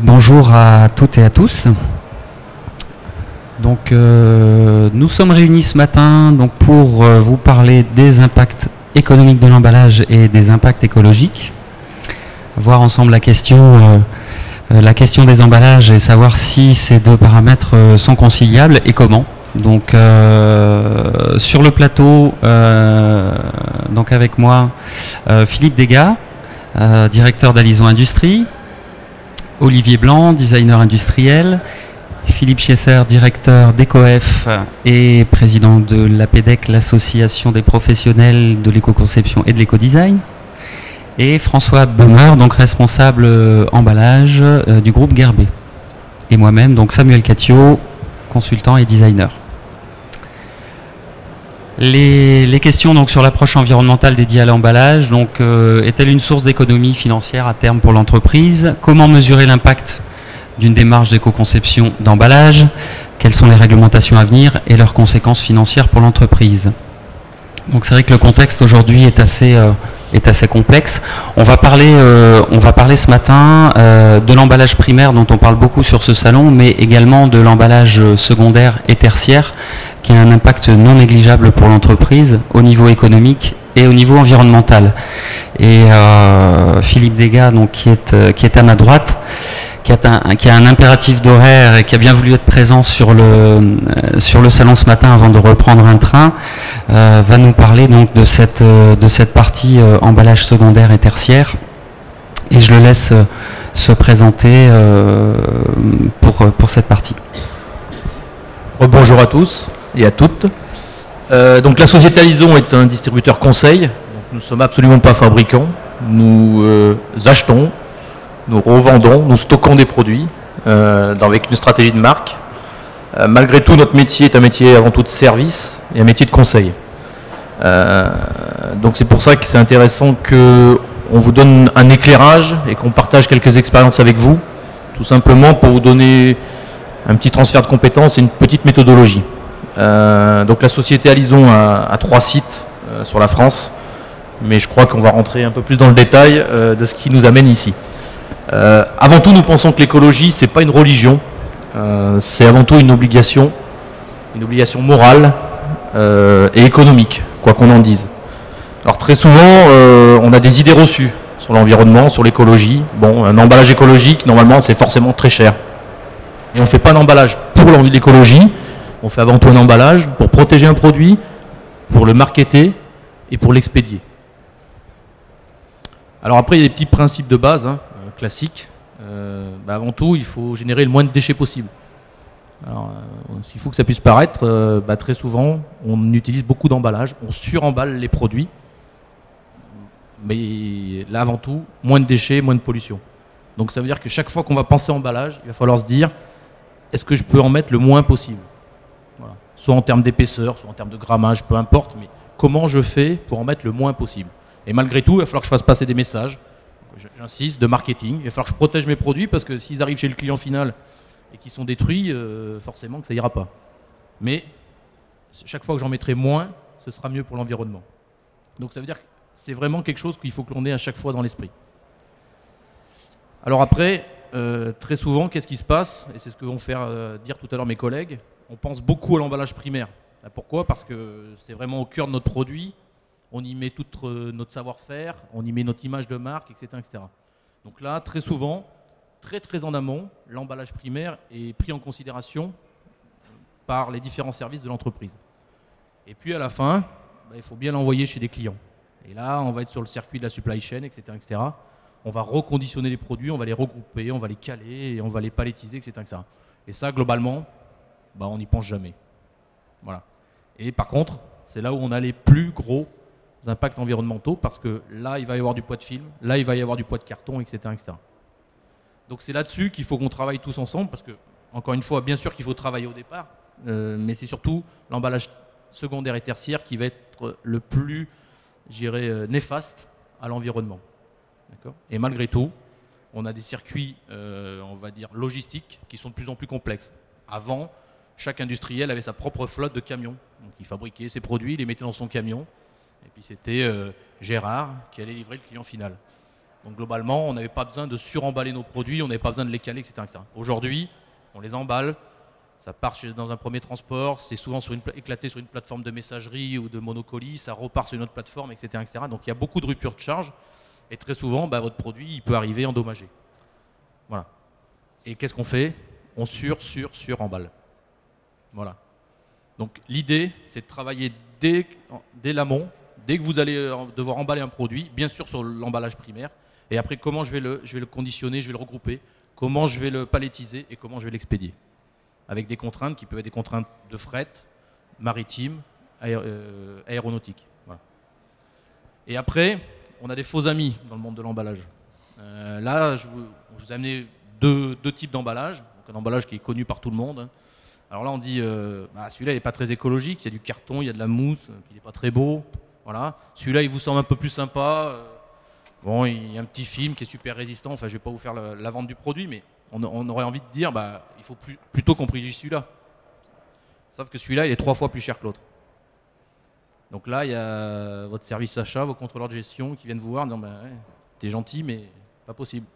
Bonjour à toutes et à tous. Donc, nous sommes réunis ce matin donc, pour vous parler des impacts économiques de l'emballage et des impacts écologiques. Voir ensemble la question des emballages et savoir si ces deux paramètres sont conciliables et comment. Donc, sur le plateau, donc avec moi, Philippe Degas, directeur d'Alizon Industrie, Olivier Blanc, designer industriel, Philippe Schiesser, directeur d'EcoF et président de l'APEDEC, l'association des professionnels de l'éco-conception et de l'éco-design, et François Beumer, donc responsable emballage du groupe Gerbet, et moi-même, donc Samuel Catio, consultant et designer. Les questions donc sur l'approche environnementale dédiée à l'emballage, donc est-elle une source d'économie financière à terme pour l'entreprise? Comment mesurer l'impact d'une démarche d'éco-conception d'emballage? Quelles sont les réglementations à venir et leurs conséquences financières pour l'entreprise? Donc c'est vrai que le contexte aujourd'hui est assez complexe. On va parler ce matin de l'emballage primaire dont on parle beaucoup sur ce salon, mais également de l'emballage secondaire et tertiaire qui a un impact non négligeable pour l'entreprise au niveau économique et au niveau environnemental. Et Philippe Degas, donc, qui est à ma droite, qui a un impératif d'horaire et qui a bien voulu être présent sur le salon ce matin avant de reprendre un train, va nous parler donc de cette partie emballage secondaire et tertiaire. Et je le laisse se présenter pour cette partie. Bonjour à tous et à toutes. Donc la société Alizon est un distributeur conseil. Donc nous ne sommes absolument pas fabricants. Nous achetons, nous revendons, nous stockons des produits avec une stratégie de marque. Malgré tout, notre métier est un métier avant tout de service et un métier de conseil. Donc c'est pour ça que c'est intéressant qu'on vous donne un éclairage et qu'on partage quelques expériences avec vous, tout simplement pour vous donner un petit transfert de compétences et une petite méthodologie. Donc la société Alizon a 3 sites sur la France, mais je crois qu'on va rentrer un peu plus dans le détail de ce qui nous amène ici. Avant tout, nous pensons que l'écologie, c'est pas une religion, c'est avant tout une obligation morale et économique, quoi qu'on en dise. Alors très souvent, on a des idées reçues sur l'environnement, sur l'écologie. Bon, un emballage écologique, normalement, c'est forcément très cher. Et on ne fait pas d'emballage pour l'écologie, on fait avant tout un emballage pour protéger un produit, pour le marketer et pour l'expédier. Alors après, il y a des petits principes de base, classiques. Avant tout, il faut générer le moins de déchets possible. Alors, s'il faut que ça puisse paraître, très souvent, on utilise beaucoup d'emballage, on suremballe les produits. Mais là, avant tout, moins de déchets, moins de pollution. Donc ça veut dire que chaque fois qu'on va penser emballage, il va falloir se dire, est-ce que je peux en mettre le moins possible? Voilà. Soit en termes d'épaisseur, soit en termes de grammage, peu importe, mais comment je fais pour en mettre le moins possible? Et malgré tout, il va falloir que je fasse passer des messages, j'insiste, de marketing. Il va falloir que je protège mes produits parce que s'ils arrivent chez le client final et qu'ils sont détruits, forcément que ça ira pas. Mais chaque fois que j'en mettrai moins, ce sera mieux pour l'environnement. Donc ça veut dire que c'est vraiment quelque chose qu'il faut que l'on ait à chaque fois dans l'esprit. Alors après, très souvent, qu'est-ce qui se passe? Et c'est ce que vont faire dire tout à l'heure mes collègues. On pense beaucoup à l'emballage primaire. Pourquoi? Parce que c'est vraiment au cœur de notre produit. On y met tout notre savoir-faire, on y met notre image de marque, etc., etc. Donc là, très souvent, très en amont, l'emballage primaire est pris en considération par les différents services de l'entreprise. Et puis à la fin, il faut bien l'envoyer chez des clients. Et là, on va être sur le circuit de la supply chain, etc., etc. On va reconditionner les produits, on va les regrouper, on va les caler, et on va les palettiser, etc., etc. Et ça, globalement, on n'y pense jamais. Voilà. Et par contre, c'est là où on a les plus gros impacts environnementaux, parce que là, il va y avoir du poids de film, là, il va y avoir du poids de carton, etc., etc. Donc c'est là-dessus qu'il faut qu'on travaille tous ensemble, parce que, encore une fois, bien sûr qu'il faut travailler au départ, mais c'est surtout l'emballage secondaire et tertiaire qui va être le plus, je dirais, néfaste à l'environnement. Et malgré tout, on a des circuits, on va dire, logistiques qui sont de plus en plus complexes. Avant, chaque industriel avait sa propre flotte de camions. Donc il fabriquait ses produits, il les mettait dans son camion. Et puis c'était Gérard qui allait livrer le client final. Donc globalement, on n'avait pas besoin de suremballer nos produits, on n'avait pas besoin de les caler, etc. etc. Aujourd'hui, on les emballe, ça part dans un premier transport, c'est souvent éclaté sur une plateforme de messagerie ou de monocolie, ça repart sur une autre plateforme, etc. etc. Donc il y a beaucoup de rupures de charge et très souvent, votre produit il peut arriver endommagé. Voilà. Et qu'est-ce qu'on fait? On sur-emballe. Voilà. Donc l'idée, c'est de travailler dès l'amont, dès que vous allez devoir emballer un produit, bien sûr sur l'emballage primaire, et après comment je vais le conditionner, je vais le regrouper, comment je vais le palettiser et comment je vais l'expédier. Avec des contraintes qui peuvent être des contraintes de fret, maritime, aéronautique. Voilà. Et après, on a des faux amis dans le monde de l'emballage. Là, je vous ai amené deux types d'emballage. Un emballage qui est connu par tout le monde. Alors là, on dit, celui-là, il n'est pas très écologique. Il y a du carton, il y a de la mousse, il n'est pas très beau. Voilà. Celui-là, il vous semble un peu plus sympa. Bon, il y a un petit film qui est super résistant. Enfin, je ne vais pas vous faire la vente du produit, mais on aurait envie de dire, il faut plutôt qu'on privilégie celui-là. Sauf que celui-là, il est 3 fois plus cher que l'autre. Donc là, il y a votre service achat, vos contrôleurs de gestion qui viennent vous voir en disant, t'es gentil, mais pas possible.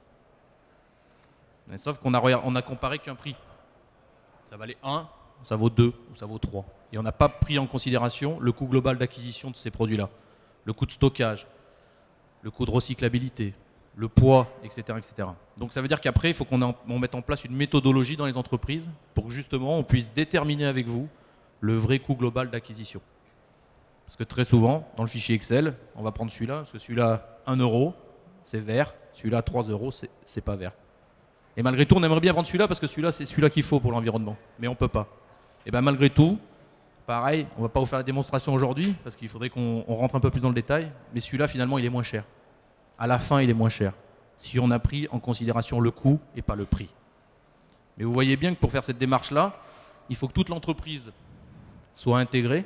Mais sauf qu'on a comparé qu'un prix. Ça valait 1, ça vaut 2 ou ça vaut 3. Et on n'a pas pris en considération le coût global d'acquisition de ces produits-là, le coût de stockage, le coût de recyclabilité, le poids, etc. etc. Donc ça veut dire qu'après, il faut qu'on mette en place une méthodologie dans les entreprises pour que justement on puisse déterminer avec vous le vrai coût global d'acquisition. Parce que très souvent, dans le fichier Excel, on va prendre celui-là, parce que celui-là, 1 euro, c'est vert, celui-là, 3 euros, c'est pas vert. Et malgré tout, on aimerait bien prendre celui-là parce que celui-là, c'est celui-là qu'il faut pour l'environnement. Mais on ne peut pas. Et bien malgré tout, pareil, on ne va pas vous faire la démonstration aujourd'hui parce qu'il faudrait qu'on rentre un peu plus dans le détail. Mais celui-là, finalement, il est moins cher. À la fin, il est moins cher. Si on a pris en considération le coût et pas le prix. Mais vous voyez bien que pour faire cette démarche-là, il faut que toute l'entreprise soit intégrée.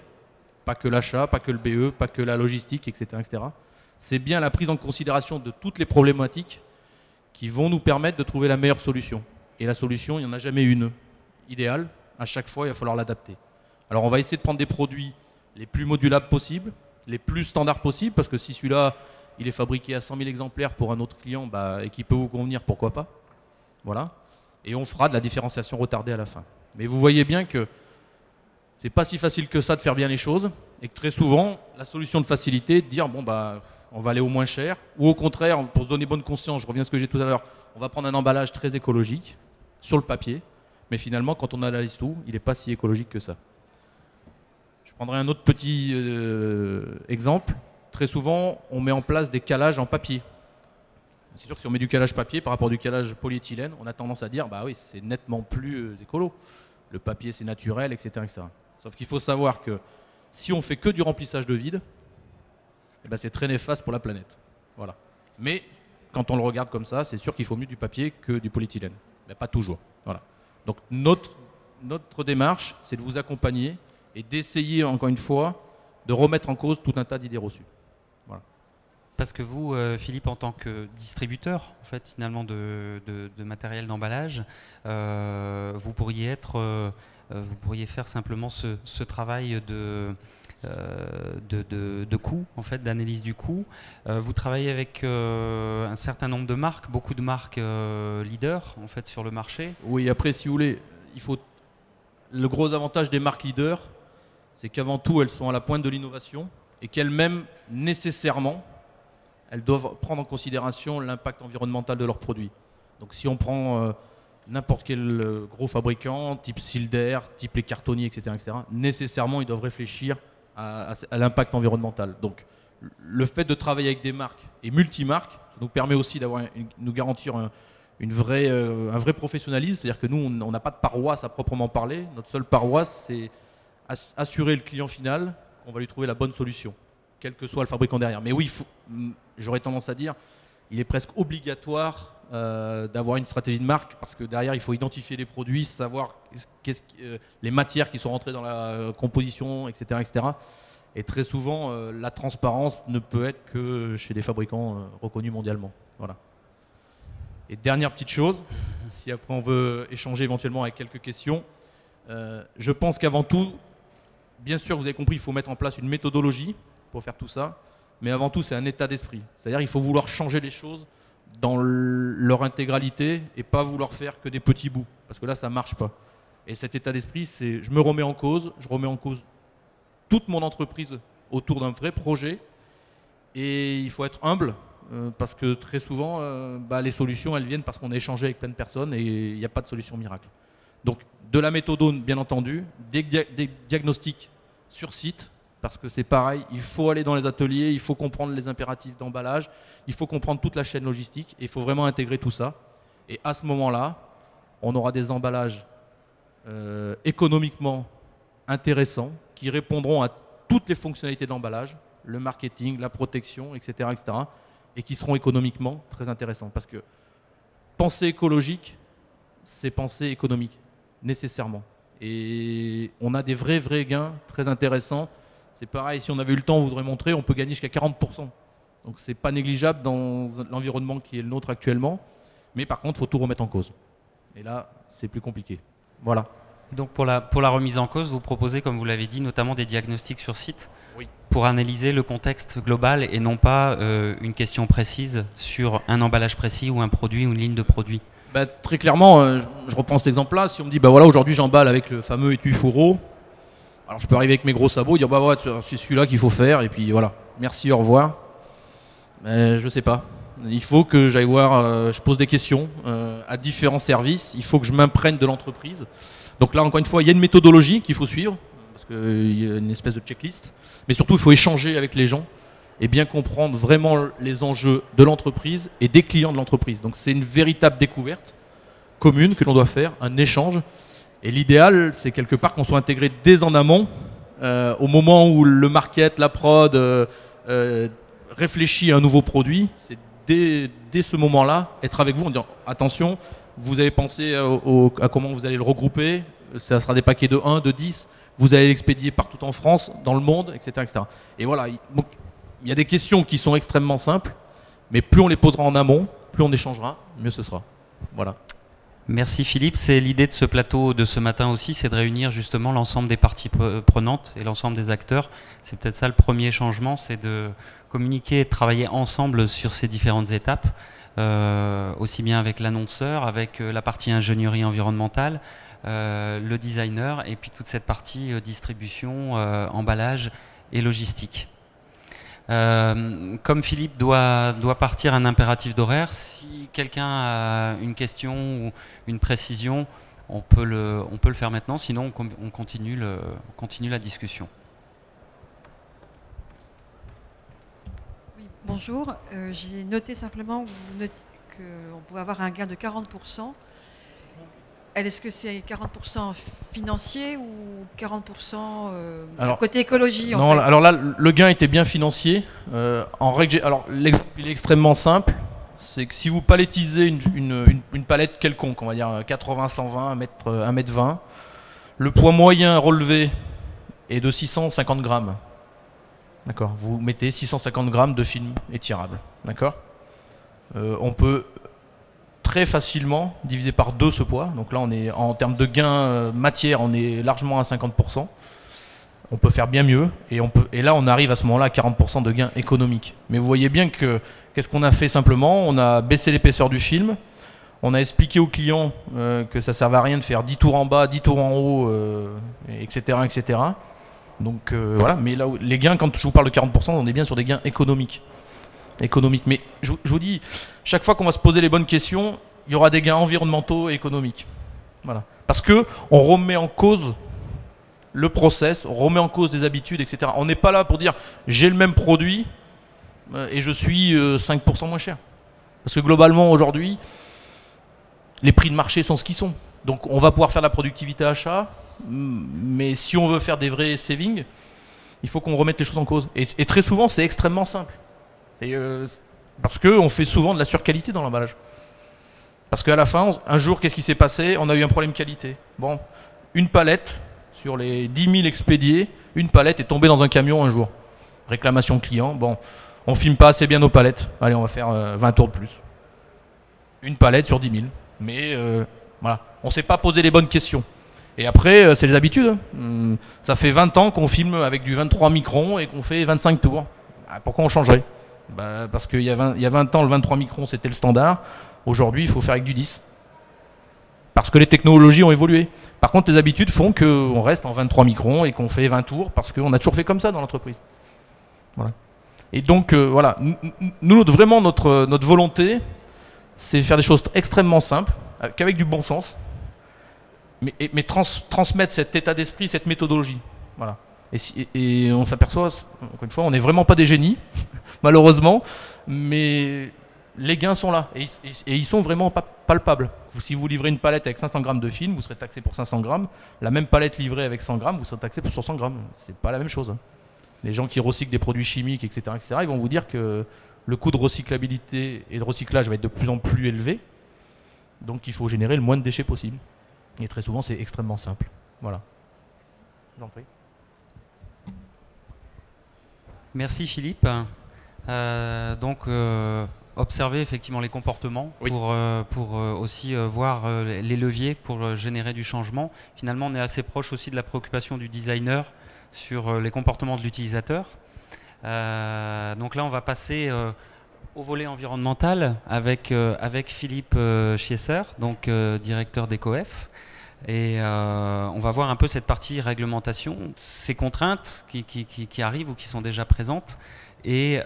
Pas que l'achat, pas que le BE, pas que la logistique, etc. etc. C'est bien la prise en considération de toutes les problématiques qui vont nous permettre de trouver la meilleure solution. Et la solution, il n'y en a jamais une idéale. À chaque fois, il va falloir l'adapter. Alors, on va essayer de prendre des produits les plus modulables possibles, les plus standards possibles, parce que si celui-là, il est fabriqué à 100 000 exemplaires pour un autre client et qui peut vous convenir, pourquoi pas. Voilà. Et on fera de la différenciation retardée à la fin. Mais vous voyez bien que c'est pas si facile que ça de faire bien les choses, et que très souvent, la solution de facilité, de dire, on va aller au moins cher, ou au contraire, pour se donner bonne conscience, je reviens à ce que j'ai dit tout à l'heure, on va prendre un emballage très écologique sur le papier, mais finalement, quand on analyse tout, il n'est pas si écologique que ça. Je prendrai un autre petit exemple. Très souvent, on met en place des calages en papier. C'est sûr que si on met du calage papier par rapport à du calage polyéthylène, on a tendance à dire, oui, c'est nettement plus écolo. Le papier, c'est naturel, etc., etc. Sauf qu'il faut savoir que si on fait que du remplissage de vide, c'est très néfaste pour la planète. Voilà. Mais quand on le regarde comme ça, c'est sûr qu'il faut mieux du papier que du polyéthylène. Mais pas toujours. Voilà. Donc notre démarche, c'est de vous accompagner et d'essayer, encore une fois, de remettre en cause tout un tas d'idées reçues. Voilà. Parce que vous, Philippe, en tant que distributeur, en fait, finalement, de matériel d'emballage, vous pourriez faire simplement ce travail de coût, en fait, d'analyse du coût. Vous travaillez avec un certain nombre de marques, beaucoup de marques leaders, en fait, sur le marché. Oui, après, si vous voulez, le gros avantage des marques leaders, c'est qu'avant tout, elles sont à la pointe de l'innovation et qu'elles-mêmes, nécessairement, elles doivent prendre en considération l'impact environnemental de leurs produits. Donc si on prend n'importe quel gros fabricant, type Silder, type les cartonniers, etc., nécessairement, ils doivent réfléchir à l'impact environnemental. Donc le fait de travailler avec des marques et multimarques, ça nous permet aussi de nous garantir un vrai professionnalisme. C'est-à-dire que nous, on n'a pas de paroisse à proprement parler. Notre seule paroisse, c'est assurer le client final qu'on va lui trouver la bonne solution, quel que soit le fabricant derrière. Mais oui, j'aurais tendance à dire, il est presque obligatoire d'avoir une stratégie de marque parce que derrière, il faut identifier les produits, savoir les matières qui sont rentrées dans la composition, etc. etc. Et très souvent, la transparence ne peut être que chez des fabricants reconnus mondialement. Voilà. Et dernière petite chose, si après on veut échanger éventuellement avec quelques questions, je pense qu'avant tout, bien sûr, vous avez compris, il faut mettre en place une méthodologie pour faire tout ça, mais avant tout, c'est un état d'esprit. C'est-à-dire qu'il faut vouloir changer les choses dans leur intégralité et pas vouloir faire que des petits bouts, parce que là ça marche pas. Et cet état d'esprit, c'est je me remets en cause, je remets en cause toute mon entreprise autour d'un vrai projet, et il faut être humble, parce que très souvent les solutions elles viennent parce qu'on a échangé avec plein de personnes et il n'y a pas de solution miracle. Donc de la méthodone bien entendu, des diagnostics sur site, parce que c'est pareil, il faut aller dans les ateliers, il faut comprendre les impératifs d'emballage, il faut comprendre toute la chaîne logistique et il faut vraiment intégrer tout ça. Et à ce moment-là, on aura des emballages économiquement intéressants qui répondront à toutes les fonctionnalités d'emballage, le marketing, la protection, etc., etc., et qui seront économiquement très intéressants. Parce que penser écologique, c'est penser économique, nécessairement. Et on a des vrais gains très intéressants. C'est pareil, si on avait eu le temps, on voudrait montrer, on peut gagner jusqu'à 40%. Donc c'est pas négligeable dans l'environnement qui est le nôtre actuellement. Mais par contre, il faut tout remettre en cause. Et là, c'est plus compliqué. Voilà. Donc pour la remise en cause, vous proposez, comme vous l'avez dit, notamment des diagnostics sur site, oui, pour analyser le contexte global et non pas une question précise sur un emballage précis ou un produit ou une ligne de produit. Très clairement, je reprends cet exemple-là. Si on me dit, voilà, aujourd'hui j'emballe avec le fameux étui fourreau, alors je peux arriver avec mes gros sabots et dire, voilà, c'est celui-là qu'il faut faire, et puis voilà, merci, au revoir. Mais je sais pas. Il faut que j'aille voir, je pose des questions à différents services, il faut que je m'imprègne de l'entreprise. Donc là, encore une fois, il y a une méthodologie qu'il faut suivre, parce qu'il y a une espèce de checklist, mais surtout, il faut échanger avec les gens et bien comprendre vraiment les enjeux de l'entreprise et des clients de l'entreprise. Donc c'est une véritable découverte commune que l'on doit faire, un échange. Et l'idéal, c'est quelque part qu'on soit intégré dès en amont, au moment où le market, la prod réfléchit à un nouveau produit. C'est dès ce moment-là, être avec vous en disant attention, vous avez pensé à comment vous allez le regrouper, ça sera des paquets de 1, de 10, vous allez l'expédier partout en France, dans le monde, etc. etc. Et voilà, donc, il y a des questions qui sont extrêmement simples, mais plus on les posera en amont, plus on échangera, mieux ce sera. Voilà. Merci Philippe. C'est l'idée de ce plateau de ce matin aussi, c'est de réunir justement l'ensemble des parties prenantes et l'ensemble des acteurs. C'est peut-être ça le premier changement, c'est de communiquer et de travailler ensemble sur ces différentes étapes, aussi bien avec l'annonceur, avec la partie ingénierie environnementale, le designer et puis toute cette partie distribution, emballage et logistique. Comme Philippe doit partir un impératif d'horaire, si quelqu'un a une question ou une précision, on peut le faire maintenant, sinon on continue la discussion. Oui, bonjour, j'ai noté simplement qu'on pouvait avoir un gain de 40%. Est-ce que c'est 40% financier ou 40% côté écologie Non, en fait. alors là, le gain était bien financier. Alors, il est extrêmement simple. C'est que si vous palettisez une palette quelconque, on va dire 80, 120, 1 mètre 20, le poids moyen relevé est de 650 grammes. D'accord. Vous mettez 650 grammes de film étirable. D'accord. On peut très facilement diviser par 2 ce poids. Donc là, on est en termes de gain matière, on est largement à 50%. On peut faire bien mieux et là, on arrive à ce moment-là à 40% de gain économique. Mais vous voyez bien que qu'est-ce qu'on a fait simplement? On a baissé l'épaisseur du film. On a expliqué au client que ça ne servait à rien de faire 10 tours en bas, 10 tours en haut, etc., etc. Donc voilà. Mais là, les gains, quand je vous parle de 40%, on est bien sur des gains économiques. Mais je vous dis, chaque fois qu'on va se poser les bonnes questions, il y aura des gains environnementaux et économiques. Voilà. Parce qu'on remet en cause le process, on remet en cause des habitudes, etc. On n'est pas là pour dire j'ai le même produit et je suis 5% moins cher. Parce que globalement aujourd'hui, les prix de marché sont ce qu'ils sont. Donc on va pouvoir faire de la productivité achat, mais si on veut faire des vrais savings, il faut qu'on remette les choses en cause. Et très souvent c'est extrêmement simple. Parce qu'on fait souvent de la surqualité dans l'emballage. Parce qu'à la fin, un jour, qu'est-ce qui s'est passé? On a eu un problème qualité. Bon, une palette, sur les 10 000 expédiés, une palette est tombée dans un camion un jour. Réclamation client, bon, on filme pas assez bien nos palettes. Allez, on va faire 20 tours de plus. Une palette sur 10 000. Mais voilà, on ne s'est pas posé les bonnes questions. Et après, c'est les habitudes. Ça fait 20 ans qu'on filme avec du 23 microns et qu'on fait 25 tours. Pourquoi on changerait? Parce qu'il y a 20 ans, le 23 microns, c'était le standard. Aujourd'hui, il faut faire avec du 10. Parce que les technologies ont évolué. Par contre, les habitudes font qu'on reste en 23 microns et qu'on fait 20 tours parce qu'on a toujours fait comme ça dans l'entreprise. Voilà. Et donc, voilà. Nous, vraiment, notre volonté, c'est faire des choses extrêmement simples, qu'avec du bon sens, mais transmettre cet état d'esprit, cette méthodologie. Voilà. Et on s'aperçoit, encore une fois, on n'est vraiment pas des génies, malheureusement, mais les gains sont là, et ils sont vraiment palpables. Si vous livrez une palette avec 500 grammes de film, vous serez taxé pour 500 grammes. La même palette livrée avec 100 grammes, vous serez taxé pour 100 grammes. C'est pas la même chose. Les gens qui recyclent des produits chimiques, etc., ils vont vous dire que le coût de recyclabilité et de recyclage va être de plus en plus élevé. Donc il faut générer le moins de déchets possible. Et très souvent, c'est extrêmement simple. Voilà. Je vous en prie. Merci Philippe. Observer effectivement les comportements pour aussi voir les leviers pour générer du changement. Finalement, on est assez proche aussi de la préoccupation du designer sur les comportements de l'utilisateur. Donc là, on va passer au volet environnemental avec Philippe Schiesser, donc directeur d'EcoF. Et on va voir un peu cette partie réglementation, ces contraintes qui arrivent ou qui sont déjà présentes, et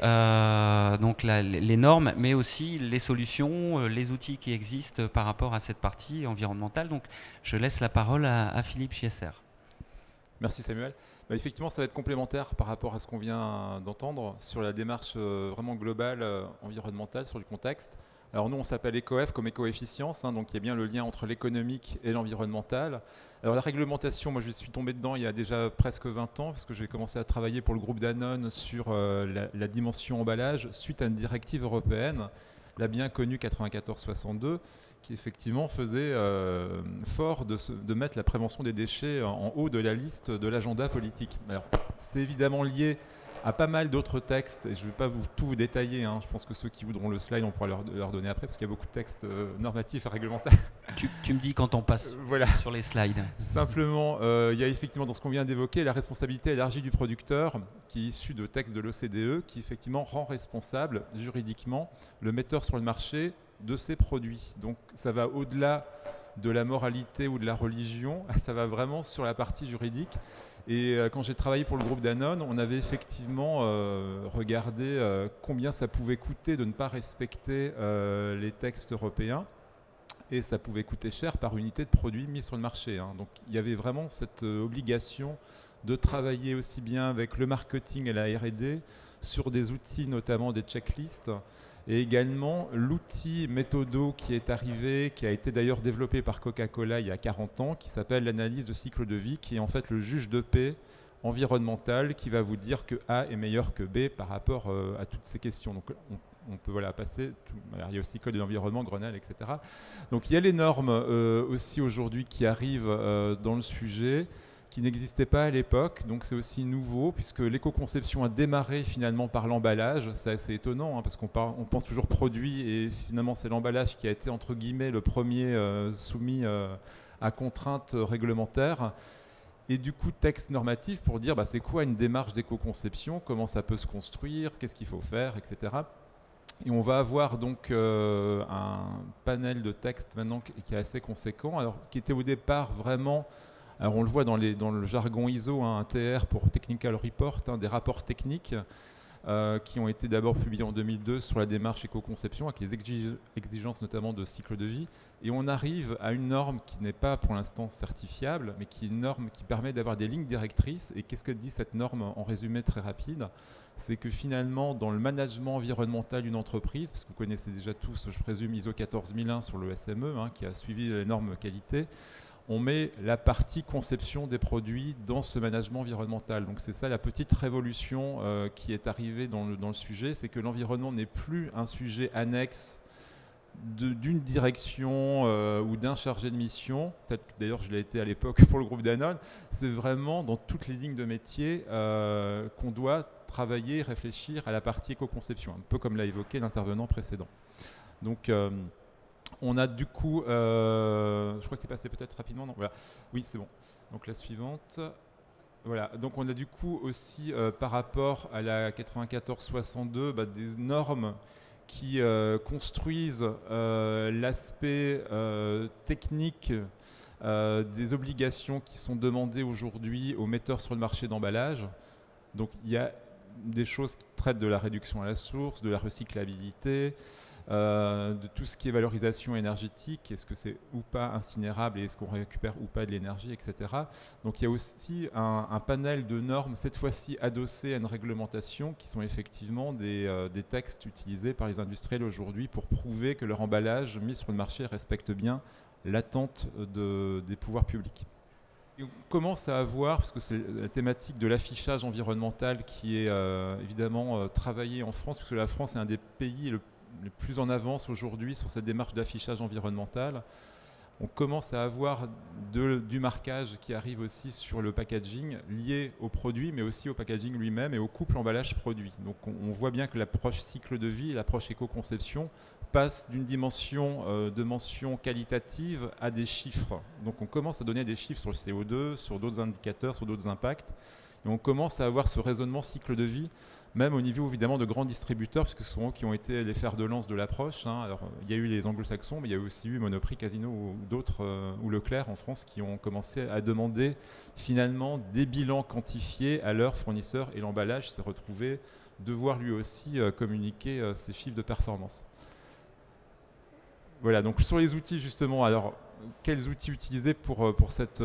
donc les normes, mais aussi les solutions, les outils qui existent par rapport à cette partie environnementale. Donc je laisse la parole à Philippe Schiesser. Merci Samuel. Effectivement, ça va être complémentaire par rapport à ce qu'on vient d'entendre sur la démarche vraiment globale environnementale, sur le contexte. Alors nous, on s'appelle EcoF comme éco-efficience, donc il y a bien le lien entre l'économique et l'environnemental. Alors la réglementation, moi je suis tombé dedans il y a déjà presque 20 ans, parce que j'ai commencé à travailler pour le groupe Danone sur la dimension emballage suite à une directive européenne, la bien connue 94/62, qui effectivement faisait fort de mettre la prévention des déchets en haut de la liste de l'agenda politique. Alors c'est évidemment lié à pas mal d'autres textes, et je ne vais pas tout vous détailler, je pense que ceux qui voudront le slide, on pourra leur donner après, parce qu'il y a beaucoup de textes normatifs et réglementaires. Tu me dis quand on passe sur les slides. Simplement, il y a effectivement dans ce qu'on vient d'évoquer la responsabilité élargie du producteur, qui est issue de textes de l'OCDE, qui effectivement rend responsable juridiquement le metteur sur le marché de ses produits. Donc ça va au-delà de la moralité ou de la religion, ça va vraiment sur la partie juridique. Et quand j'ai travaillé pour le groupe Danone, on avait effectivement regardé combien ça pouvait coûter de ne pas respecter les textes européens. Et ça pouvait coûter cher par unité de produit mis sur le marché. Donc il y avait vraiment cette obligation de travailler aussi bien avec le marketing et la R&D sur des outils, notamment des checklists, et également l'outil Méthodo qui est arrivé, qui a été d'ailleurs développé par Coca-Cola il y a 40 ans, qui s'appelle l'analyse de cycle de vie, qui est en fait le juge de paix environnemental qui va vous dire que A est meilleur que B par rapport à toutes ces questions. Donc on peut passer, alors, il y a aussi Code de l'environnement, Grenelle, etc. Donc il y a les normes aussi aujourd'hui qui arrivent dans le sujet, qui n'existait pas à l'époque, donc c'est aussi nouveau, puisque l'éco-conception a démarré finalement par l'emballage. C'est assez étonnant, parce qu'on pense toujours produit, et finalement c'est l'emballage qui a été entre guillemets le premier soumis à contraintes réglementaires. Et du coup, texte normatif pour dire c'est quoi une démarche d'éco-conception, comment ça peut se construire, qu'est-ce qu'il faut faire, etc. Et on va avoir donc un panel de textes maintenant qui est assez conséquent, alors qui était au départ vraiment... Alors on le voit dans le jargon ISO, un TR pour Technical Report, des rapports techniques qui ont été d'abord publiés en 2002 sur la démarche éco-conception avec les exigences notamment de cycle de vie. Et on arrive à une norme qui n'est pas pour l'instant certifiable, mais qui est une norme qui permet d'avoir des lignes directrices. Et qu'est-ce que dit cette norme en résumé très rapide? C'est que finalement, dans le management environnemental d'une entreprise, parce que vous connaissez déjà tous, je présume, ISO 14001 sur le SME, qui a suivi les normes qualité, on met la partie conception des produits dans ce management environnemental. Donc c'est ça la petite révolution qui est arrivée dans le sujet, c'est que l'environnement n'est plus un sujet annexe d'une direction ou d'un chargé de mission. Peut-être que d'ailleurs je l'ai été à l'époque pour le groupe Danone. C'est vraiment dans toutes les lignes de métier qu'on doit travailler, réfléchir à la partie éco-conception, un peu comme l'a évoqué l'intervenant précédent. Donc on a du coup, je crois que tu es passé peut-être rapidement, non, voilà. Oui, c'est bon. Donc la suivante. Voilà, donc on a du coup aussi par rapport à la 94-62 des normes qui construisent l'aspect technique des obligations qui sont demandées aujourd'hui aux metteurs sur le marché d'emballage. Donc il y a des choses qui traitent de la réduction à la source, de la recyclabilité, de tout ce qui est valorisation énergétique, est-ce que c'est ou pas incinérable et est-ce qu'on récupère ou pas de l'énergie, etc. Donc il y a aussi un panel de normes, cette fois-ci adossées à une réglementation, qui sont effectivement des textes utilisés par les industriels aujourd'hui pour prouver que leur emballage mis sur le marché respecte bien l'attente des pouvoirs publics. Et on commence à avoir, parce que c'est la thématique de l'affichage environnemental qui est évidemment travaillée en France, parce que la France est un des pays le plus en avance aujourd'hui sur cette démarche d'affichage environnemental. On commence à avoir du marquage qui arrive aussi sur le packaging lié au produit, mais aussi au packaging lui-même et au couple emballage-produit. Donc on voit bien que l'approche cycle de vie, l'approche éco-conception passe d'une dimension de mention qualitative à des chiffres. Donc on commence à donner des chiffres sur le CO2, sur d'autres indicateurs, sur d'autres impacts. Et on commence à avoir ce raisonnement cycle de vie, même au niveau évidemment de grands distributeurs, puisque ce sont eux qui ont été les fers de lance de l'approche. Alors il y a eu les anglo-saxons, mais il y a aussi eu Monoprix, Casino ou d'autres, ou Leclerc en France, qui ont commencé à demander finalement des bilans quantifiés à leurs fournisseurs, et l'emballage s'est retrouvé devoir lui aussi communiquer ses chiffres de performance. Voilà, donc sur les outils justement, alors quels outils utiliser pour cette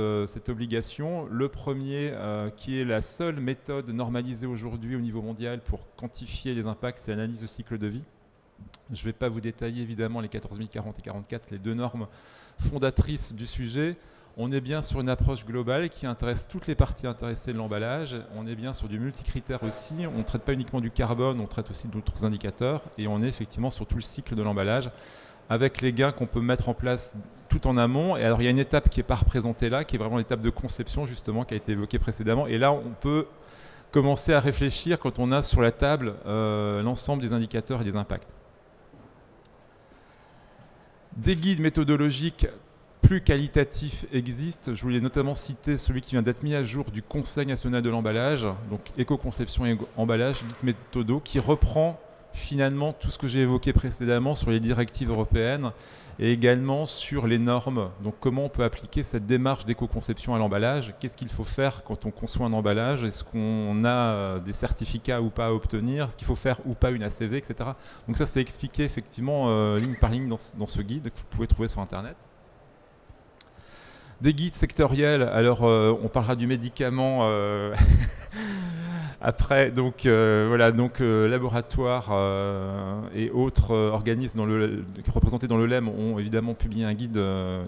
obligation? Le premier, qui est la seule méthode normalisée aujourd'hui au niveau mondial pour quantifier les impacts, c'est l'analyse de cycle de vie. Je ne vais pas vous détailler évidemment les 14040 et 44, les deux normes fondatrices du sujet. On est bien sur une approche globale qui intéresse toutes les parties intéressées de l'emballage. On est bien sur du multicritère aussi. On ne traite pas uniquement du carbone, on traite aussi d'autres indicateurs. Et on est effectivement sur tout le cycle de l'emballage, avec les gains qu'on peut mettre en place tout en amont. Et alors il y a une étape qui n'est pas représentée là, qui est vraiment l'étape de conception justement, qui a été évoquée précédemment. Et là on peut commencer à réfléchir quand on a sur la table l'ensemble des indicateurs et des impacts. Des guides méthodologiques plus qualitatifs existent. Je voulais notamment citer celui qui vient d'être mis à jour du Conseil national de l'emballage, donc éco-conception et emballage, guide méthodo, qui reprend finalement tout ce que j'ai évoqué précédemment sur les directives européennes et également sur les normes. Donc comment on peut appliquer cette démarche d'éco-conception à l'emballage? Qu'est-ce qu'il faut faire quand on conçoit un emballage? Est-ce qu'on a des certificats ou pas à obtenir? Est-ce qu'il faut faire ou pas une ACV, etc. Donc ça c'est expliqué effectivement ligne par ligne dans ce guide que vous pouvez trouver sur Internet. Des guides sectoriels, alors on parlera du médicament après, donc voilà, donc laboratoires et autres organismes représentés dans le LEM ont évidemment publié un guide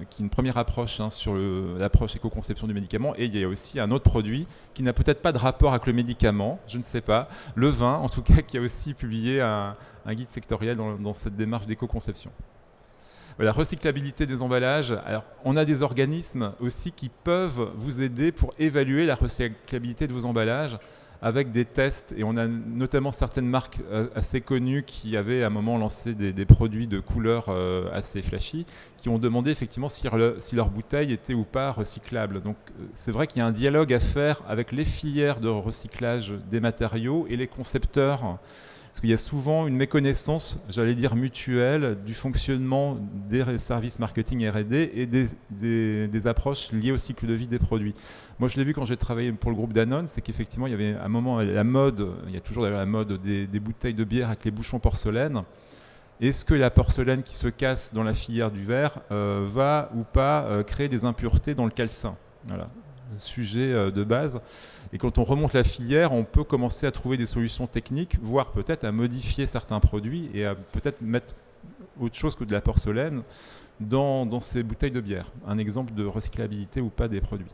qui est une première approche sur l'approche éco-conception du médicament. Et il y a aussi un autre produit qui n'a peut-être pas de rapport avec le médicament, je ne sais pas, le vin en tout cas, qui a aussi publié un guide sectoriel dans cette démarche d'éco-conception. La recyclabilité des emballages, alors on a des organismes aussi qui peuvent vous aider pour évaluer la recyclabilité de vos emballages avec des tests, et on a notamment certaines marques assez connues qui avaient à un moment lancé des produits de couleurs assez flashy, qui ont demandé effectivement si leur bouteille était ou pas recyclable. Donc c'est vrai qu'il y a un dialogue à faire avec les filières de recyclage des matériaux et les concepteurs, parce qu'il y a souvent une méconnaissance, j'allais dire mutuelle, du fonctionnement des services marketing R&D et des approches liées au cycle de vie des produits. Moi, je l'ai vu quand j'ai travaillé pour le groupe Danone, c'est qu'effectivement, il y avait à un moment la mode, il y a toujours la mode des bouteilles de bière avec les bouchons porcelaine. Est-ce que la porcelaine qui se casse dans la filière du verre va ou pas créer des impuretés dans le calcin? Voilà, sujet de base. Et quand on remonte la filière, on peut commencer à trouver des solutions techniques, voire peut-être à modifier certains produits et à peut-être mettre autre chose que de la porcelaine dans ces bouteilles de bière. Un exemple de recyclabilité ou pas des produits.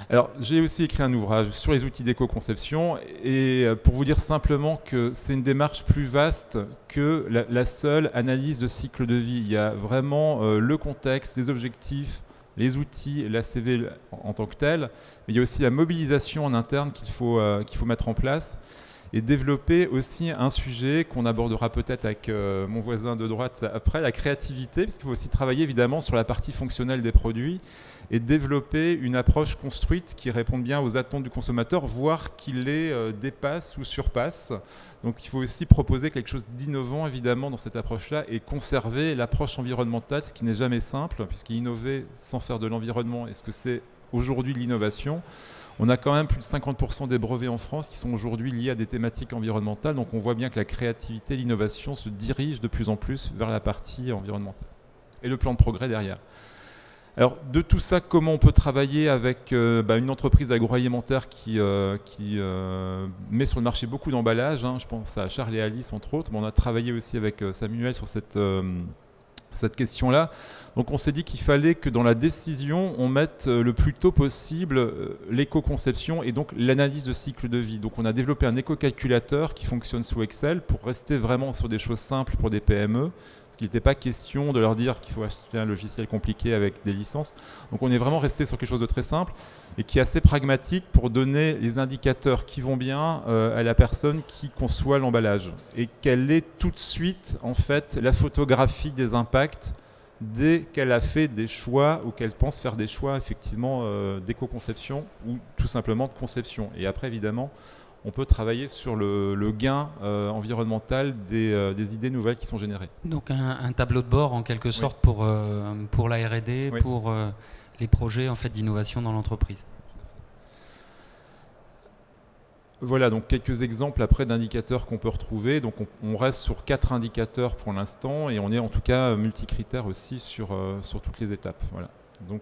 Alors, j'ai aussi écrit un ouvrage sur les outils d'éco-conception, et pour vous dire simplement que c'est une démarche plus vaste que la seule analyse de cycle de vie. Il y a vraiment le contexte, les objectifs, les outils, l'ACV en tant que tel, mais il y a aussi la mobilisation en interne qu'il faut mettre en place. et développer aussi un sujet qu'on abordera peut-être avec mon voisin de droite après, la créativité, parce qu'il faut aussi travailler évidemment sur la partie fonctionnelle des produits et développer une approche construite qui réponde bien aux attentes du consommateur, voire qui les dépasse ou surpasse. Donc il faut aussi proposer quelque chose d'innovant évidemment dans cette approche-là et conserver l'approche environnementale, ce qui n'est jamais simple, puisqu'innover sans faire de l'environnement, est-ce que c'est aujourd'hui l'innovation? On a quand même plus de 50% des brevets en France qui sont aujourd'hui liés à des thématiques environnementales, donc on voit bien que la créativité, l'innovation se dirigent de plus en plus vers la partie environnementale. Et le plan de progrès derrière. Alors, de tout ça, comment on peut travailler avec une entreprise agroalimentaire qui met sur le marché beaucoup d'emballages, hein, je pense à Charles et Alice entre autres, mais on a travaillé aussi avec Samuel sur cette question-là. Donc on s'est dit qu'il fallait que dans la décision, on mette le plus tôt possible l'éco-conception et donc l'analyse de cycle de vie. Donc on a développé un éco-calculateur qui fonctionne sous Excel pour rester vraiment sur des choses simples pour des PME. Parce qu'il n'était pas question de leur dire qu'il faut acheter un logiciel compliqué avec des licences. Donc on est vraiment resté sur quelque chose de très simple et qui est assez pragmatique pour donner les indicateurs qui vont bien à la personne qui conçoit l'emballage. Et qu'elle ait tout de suite en fait la photographie des impacts dès qu'elle a fait des choix ou qu'elle pense faire des choix effectivement d'éco-conception ou tout simplement de conception. Et après évidemment, on peut travailler sur le gain environnemental des idées nouvelles qui sont générées. Donc un tableau de bord en quelque sorte pour la R&D, oui. pour les projets en fait, d'innovation dans l'entreprise. Voilà, donc quelques exemples après d'indicateurs qu'on peut retrouver. Donc on reste sur 4 indicateurs pour l'instant et on est en tout cas multicritères aussi sur toutes les étapes. Voilà. Donc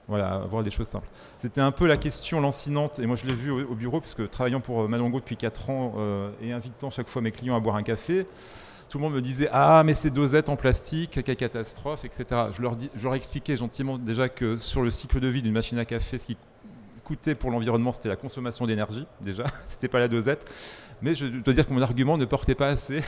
voilà, avoir des choses simples. C'était un peu la question lancinante, et moi je l'ai vu au bureau, puisque travaillant pour Malongo depuis 4 ans et invitant chaque fois mes clients à boire un café, tout le monde me disait « Ah, mais ces dosettes en plastique, quelle catastrophe, etc. » Je leur expliquais gentiment déjà que sur le cycle de vie d'une machine à café, ce qui coûtait pour l'environnement, c'était la consommation d'énergie, déjà, c'était pas la dosette. Mais je dois dire que mon argument ne portait pas assez.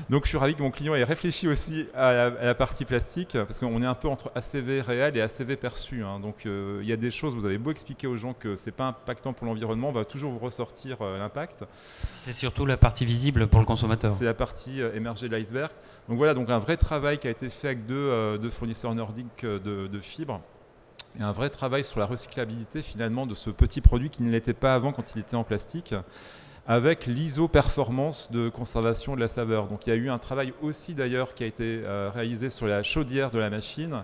Donc je suis ravi que mon client ait réfléchi aussi à la partie plastique, parce qu'on est un peu entre ACV réel et ACV perçu. Hein. Donc il y a des choses, vous avez beau expliquer aux gens que ce n'est pas impactant pour l'environnement, on va toujours vous ressortir l'impact. C'est surtout la partie visible pour le consommateur. C'est la partie émergée de l'iceberg. Donc voilà, donc un vrai travail qui a été fait avec deux fournisseurs nordiques de fibres. Et un vrai travail sur la recyclabilité finalement de ce petit produit qui ne l'était pas avant quand il était en plastique, avec l'iso-performance de conservation de la saveur. Donc il y a eu un travail aussi d'ailleurs qui a été réalisé sur la chaudière de la machine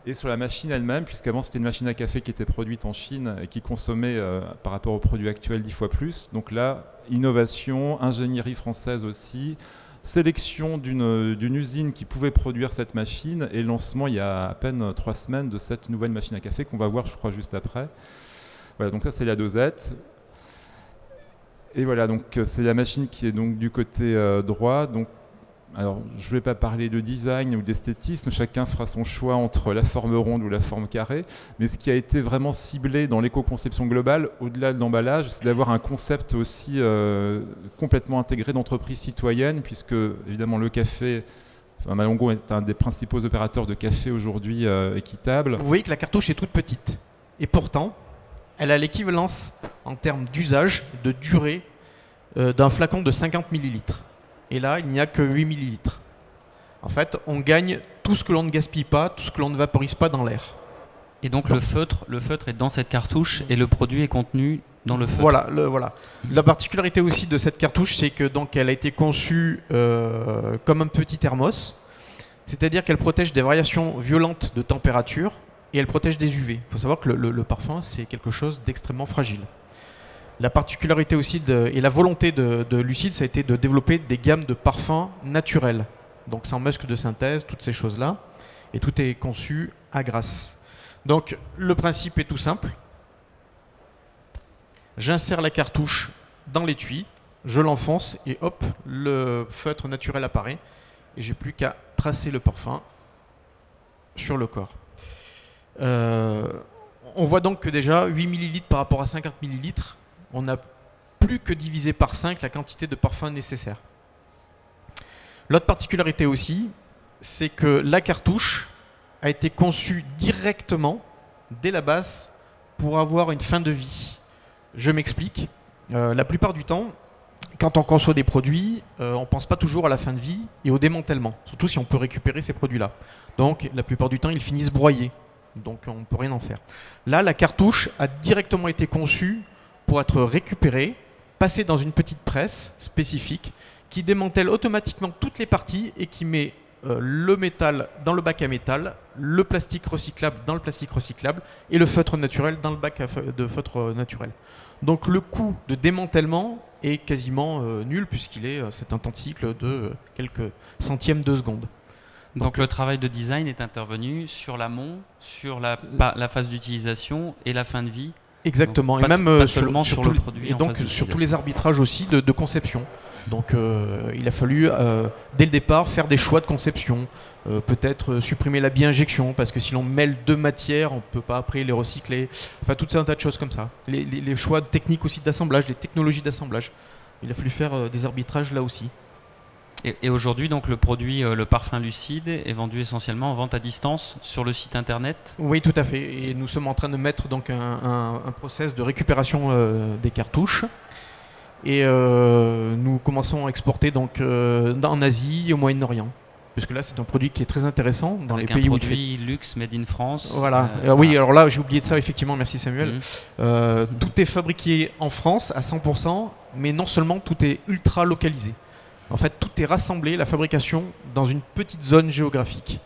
et sur la machine elle-même, puisqu'avant c'était une machine à café qui était produite en Chine et qui consommait par rapport aux produits actuels 10 fois plus. Donc là, innovation, ingénierie française aussi, sélection d'une usine qui pouvait produire cette machine et lancement il y a à peine 3 semaines de cette nouvelle machine à café qu'on va voir je crois juste après. Voilà, donc ça c'est la dosette. Et voilà, donc c'est la machine qui est donc du côté droit. Donc, alors, je ne vais pas parler de design ou d'esthétisme, chacun fera son choix entre la forme ronde ou la forme carrée. Mais ce qui a été vraiment ciblé dans l'éco-conception globale, au-delà de l'emballage, c'est d'avoir un concept aussi complètement intégré d'entreprise citoyenne, puisque évidemment le café, Malongo est un des principaux opérateurs de café aujourd'hui équitable. Vous voyez que la cartouche est toute petite. Et pourtant, elle a l'équivalence en termes d'usage, de durée, d'un flacon de 50 ml. Et là, il n'y a que 8 ml. En fait, on gagne tout ce que l'on ne gaspille pas, tout ce que l'on ne vaporise pas dans l'air. Et donc le feutre est dans cette cartouche et le produit est contenu dans le feutre. Voilà. La particularité aussi de cette cartouche, c'est que donc elle a été conçue comme un petit thermos, c'est-à-dire qu'elle protège des variations violentes de température et elle protège des UV. Il faut savoir que le parfum, c'est quelque chose d'extrêmement fragile. La particularité aussi et la volonté de Lucide, ça a été de développer des gammes de parfums naturels. Donc sans musc de synthèse, toutes ces choses-là. Et tout est conçu à Grasse. Donc le principe est tout simple. J'insère la cartouche dans l'étui, je l'enfonce et hop, le feutre naturel apparaît. Et j'ai plus qu'à tracer le parfum sur le corps. On voit donc que déjà 8 ml par rapport à 50 ml, on n'a plus que divisé par 5 la quantité de parfum nécessaire. L'autre particularité aussi, c'est que la cartouche a été conçue directement, dès la base, pour avoir une fin de vie. Je m'explique. La plupart du temps, quand on conçoit des produits, on ne pense pas toujours à la fin de vie et au démantèlement, surtout si on peut récupérer ces produits-là. Donc la plupart du temps, ils finissent broyés, donc on ne peut rien en faire. Là, la cartouche a directement été conçue pour être récupérée, passée dans une petite presse spécifique qui démantèle automatiquement toutes les parties et qui met le métal dans le bac à métal, le plastique recyclable dans le plastique recyclable et le feutre naturel dans le bac de feutre naturel. Donc le coût de démantèlement est quasiment nul puisqu'il est c'est un temps de cycle de quelques centièmes de seconde. Donc le travail de design est intervenu sur l'amont, sur la phase d'utilisation et la fin de vie. Exactement, donc, et même pas seulement sur le tous les- produit. et en donc phase sur tous les d'utilisation. arbitrages aussi de conception. Donc il a fallu dès le départ faire des choix de conception, peut-être supprimer la bi-injection parce que si l'on mêle deux matières, on ne peut pas après les recycler. Enfin tout un tas de choses comme ça. Les choix techniques aussi d'assemblage, les technologies d'assemblage. Il a fallu faire des arbitrages là aussi. Et aujourd'hui, donc le produit, le parfum lucide, est vendu essentiellement en vente à distance sur le site internet. Oui, tout à fait. Et nous sommes en train de mettre donc un process de récupération des cartouches. Et nous commençons à exporter donc en Asie et au Moyen-Orient. Puisque là, c'est un produit qui est très intéressant dans Avec les pays un où il fait. produit luxe made in France. Voilà. Oui, alors là, j'ai oublié de ça, effectivement. Merci Samuel. Mhm. Tout est fabriqué en France à 100%, mais non seulement tout est ultra localisé. En fait, tout est rassemblé, la fabrication, dans une petite zone géographique.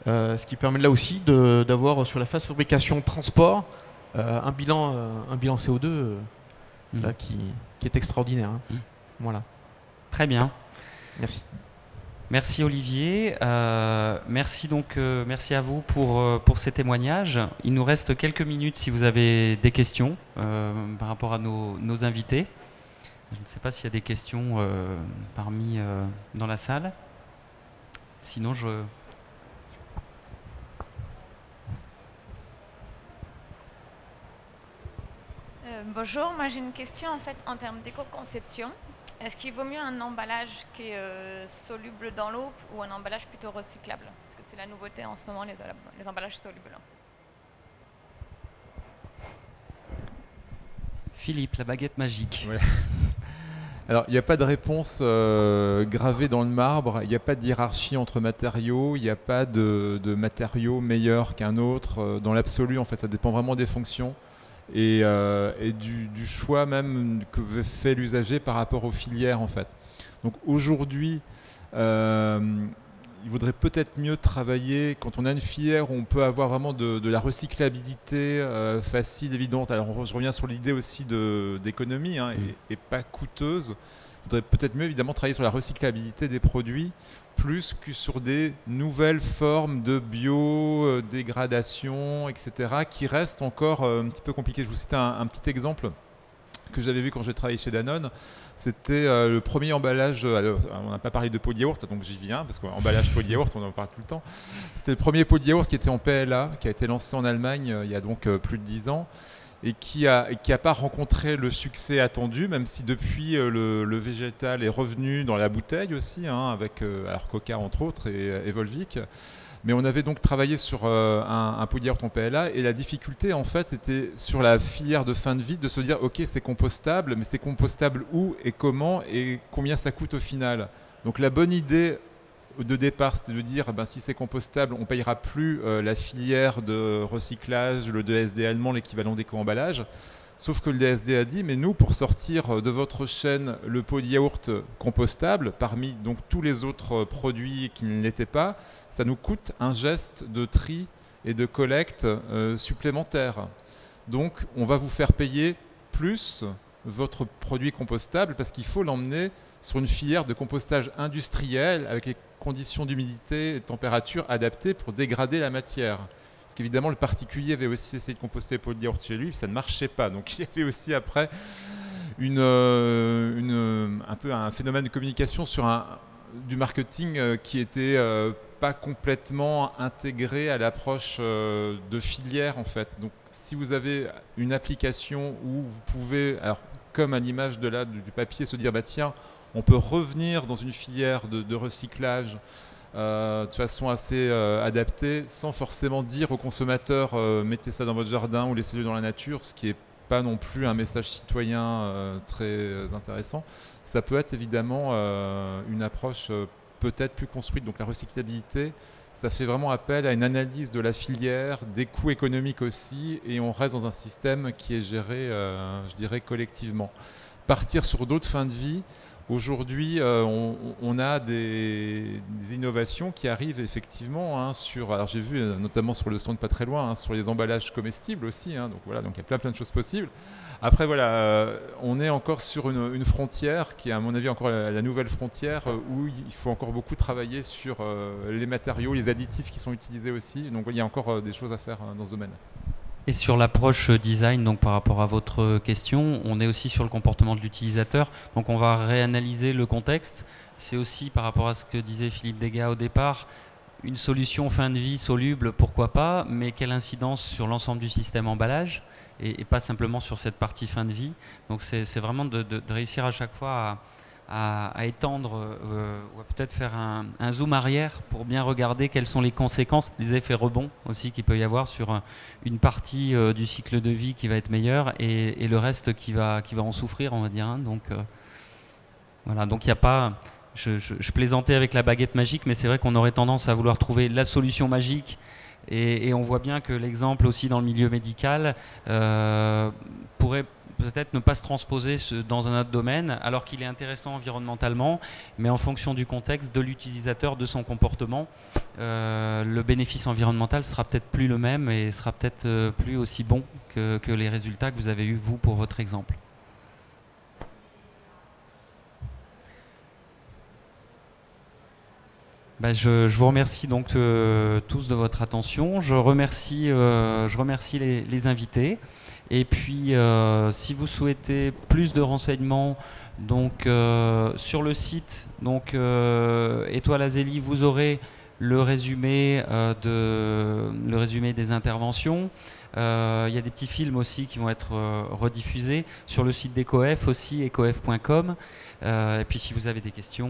Ce qui permet là aussi d'avoir sur la phase fabrication transport un bilan CO2 là, qui est extraordinaire. Hein. Mhm. Voilà. Très bien. Merci. Merci Olivier. Merci à vous pour ces témoignages. Il nous reste quelques minutes si vous avez des questions par rapport à nos invités. Je ne sais pas s'il y a des questions parmi dans la salle. Sinon, Bonjour, moi j'ai une question en fait en termes d'éco-conception. Est-ce qu'il vaut mieux un emballage qui est soluble dans l'eau ou un emballage plutôt recyclable? Parce que c'est la nouveauté en ce moment, les emballages solubles. Philippe, la baguette magique. Ouais. Alors, il n'y a pas de réponse gravée dans le marbre, il n'y a pas de hiérarchie entre matériaux, il n'y a pas de matériau meilleur qu'un autre. Dans l'absolu, en fait, ça dépend vraiment des fonctions et du choix même que fait l'usager par rapport aux filières, en fait. Donc aujourd'hui, il vaudrait peut-être mieux travailler quand on a une filière où on peut avoir vraiment de la recyclabilité facile, évidente. Alors je reviens sur l'idée aussi d'économie et pas coûteuse. Il faudrait peut-être mieux évidemment travailler sur la recyclabilité des produits plus que sur des nouvelles formes de biodégradation, etc. qui restent encore un petit peu compliquées. Je vous cite un petit exemple que j'avais vu quand j'ai travaillé chez Danone. C'était le premier emballage, on n'a pas parlé de pot de yaourt, donc j'y viens, parce qu'emballage pot de yaourt, on en parle tout le temps. C'était le premier pot de yaourt qui était en PLA, qui a été lancé en Allemagne il y a donc plus de 10 ans, et qui a pas rencontré le succès attendu, même si depuis le végétal est revenu dans la bouteille aussi, avec alors Coca entre autres et Volvic. Mais on avait donc travaillé sur un pot de yaourt en PLA et la difficulté en fait c'était sur la filière de fin de vie de se dire ok c'est compostable mais c'est compostable où et comment et combien ça coûte au final. Donc la bonne idée de départ c'était de dire si c'est compostable on ne payera plus la filière de recyclage, le DSD allemand, l'équivalent d'éco-emballage. Sauf que le DSD a dit, mais nous, pour sortir de votre chaîne le pot de yaourt compostable, parmi donc tous les autres produits qui ne l'étaient pas, ça nous coûte un geste de tri et de collecte supplémentaire. Donc, on va vous faire payer plus votre produit compostable parce qu'il faut l'emmener sur une filière de compostage industriel avec les conditions d'humidité et de température adaptées pour dégrader la matière. Parce qu'évidemment, le particulier avait aussi essayé de composter le pot de yaourt chez lui, ça ne marchait pas. Donc il y avait aussi après un peu un phénomène de communication sur du marketing qui était pas complètement intégré à l'approche de filière en fait. Donc si vous avez une application où vous pouvez, alors comme à l'image de là du papier, se dire tiens, on peut revenir dans une filière de recyclage de façon assez adaptée, sans forcément dire aux consommateurs mettez ça dans votre jardin ou laissez-le dans la nature, ce qui est pas non plus un message citoyen très intéressant. Ça peut être évidemment une approche peut-être plus construite. Donc la recyclabilité, ça fait vraiment appel à une analyse de la filière, des coûts économiques aussi, et on reste dans un système qui est géré, je dirais, collectivement. Partir sur d'autres fins de vie, aujourd'hui, on a des innovations qui arrivent effectivement sur, alors j'ai vu notamment sur le stand pas très loin, sur les emballages comestibles aussi, donc voilà, donc il y a plein de choses possibles. Après voilà, on est encore sur une frontière qui est à mon avis encore la nouvelle frontière où il faut encore beaucoup travailler sur les matériaux, les additifs qui sont utilisés aussi, donc il y a encore des choses à faire dans ce domaine. Et sur l'approche design, donc par rapport à votre question, on est aussi sur le comportement de l'utilisateur. Donc on va réanalyser le contexte. C'est aussi par rapport à ce que disait Philippe Desgats au départ, une solution fin de vie soluble, pourquoi pas, mais quelle incidence sur l'ensemble du système emballage et pas simplement sur cette partie fin de vie. Donc c'est vraiment de réussir à chaque fois à étendre ou à peut-être faire un zoom arrière pour bien regarder quelles sont les conséquences, les effets rebonds aussi qu'il peut y avoir sur une partie du cycle de vie qui va être meilleure et le reste qui va en souffrir, on va dire. Donc voilà, donc il n'y a pas... Je plaisantais avec la baguette magique, mais c'est vrai qu'on aurait tendance à vouloir trouver la solution magique et on voit bien que l'exemple aussi dans le milieu médical pourrait peut-être ne pas se transposer dans un autre domaine, alors qu'il est intéressant environnementalement, mais en fonction du contexte, de l'utilisateur, de son comportement, le bénéfice environnemental sera peut-être plus le même et sera peut-être plus aussi bon que les résultats que vous avez eus, vous, pour votre exemple. Je vous remercie donc tous de votre attention. Je remercie les invités. Et puis, si vous souhaitez plus de renseignements, donc sur le site, donc Étoile Azélie, vous aurez le résumé des interventions. Il y a des petits films aussi qui vont être rediffusés sur le site d'EcoF aussi, ecof.com. Et puis si vous avez des questions,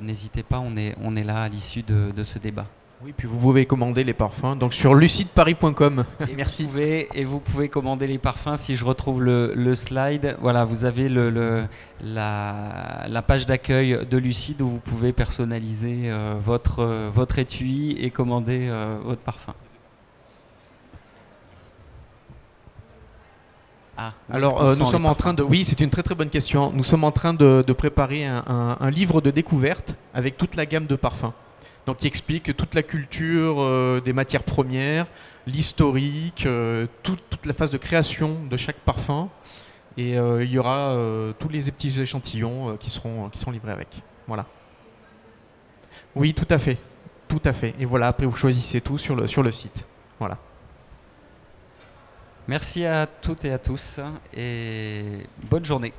n'hésitez pas, on est là à l'issue de ce débat. Oui, puis vous pouvez commander les parfums donc sur lucideparis.com. Merci. Vous pouvez commander les parfums si je retrouve le slide. Voilà, vous avez la page d'accueil de Lucide où vous pouvez personnaliser votre étui et commander votre parfum. Alors, nous sommes en train de... Oui, c'est une très très bonne question. Nous sommes en train de préparer un livre de découverte avec toute la gamme de parfums. Donc, qui explique toute la culture des matières premières, l'historique, toute la phase de création de chaque parfum. Et il y aura tous les petits échantillons qui seront livrés avec. Voilà. Oui, tout à fait. Tout à fait. Et voilà, après vous choisissez tout sur le site. Voilà. Merci à toutes et à tous et bonne journée.